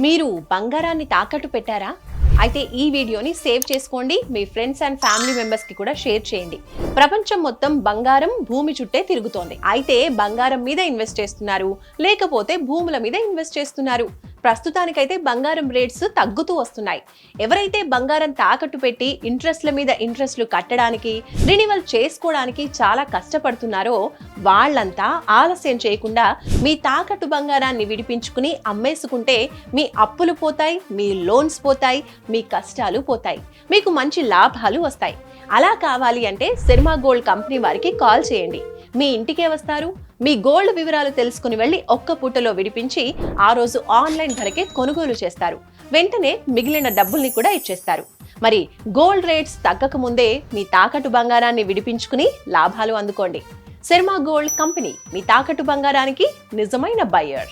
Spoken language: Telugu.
మీరు బంగారాన్ని తాకట్టు పెట్టారా? అయితే ఈ వీడియోని సేవ్ చేసుకోండి, మీ ఫ్రెండ్స్ అండ్ ఫ్యామిలీ మెంబర్స్ కి కూడా షేర్ చేయండి. ప్రపంచం మొత్తం బంగారం భూమి చుట్టే తిరుగుతోంది. అయితే బంగారం మీద ఇన్వెస్ట్ చేస్తున్నారు, లేకపోతే భూముల మీద ఇన్వెస్ట్ చేస్తున్నారు. ప్రస్తుతానికైతే బంగారం రేట్స్ తగ్గుతూ వస్తున్నాయి. ఎవరైతే బంగారం తాకట్టు పెట్టి ఇంట్రెస్ట్ల మీద ఇంట్రెస్ట్లు కట్టడానికి, రినివల్ చేసుకోవడానికి చాలా కష్టపడుతున్నారో వాళ్ళంతా ఆలస్యం చేయకుండా మీ తాకట్టు బంగారాన్ని విడిపించుకుని అమ్మేసుకుంటే మీ అప్పులు పోతాయి, మీ లోన్స్ పోతాయి, మీ కష్టాలు పోతాయి, మీకు మంచి లాభాలు వస్తాయి. అలా కావాలి అంటే శర్మా గోల్డ్ కంపెనీ వారికి కాల్ చేయండి. మీ ఇంటికే వస్తారు, మీ గోల్డ్ వివరాలు తెలుసుకుని వెళ్ళి ఒక్క పూటలో విడిపించి ఆ రోజు ఆన్లైన్ ధరకే కొనుగోలు చేస్తారు. వెంటనే మిగిలిన డబ్బుల్ని కూడా ఇచ్చేస్తారు. మరి గోల్డ్ రేట్స్ తగ్గక ముందే మీ తాకట్టు బంగారాన్ని విడిపించుకుని లాభాలు అందుకోండి. శర్మా గోల్డ్ కంపెనీ మీ తాకట్టు బంగారానికి నిజమైన బయ్యర్.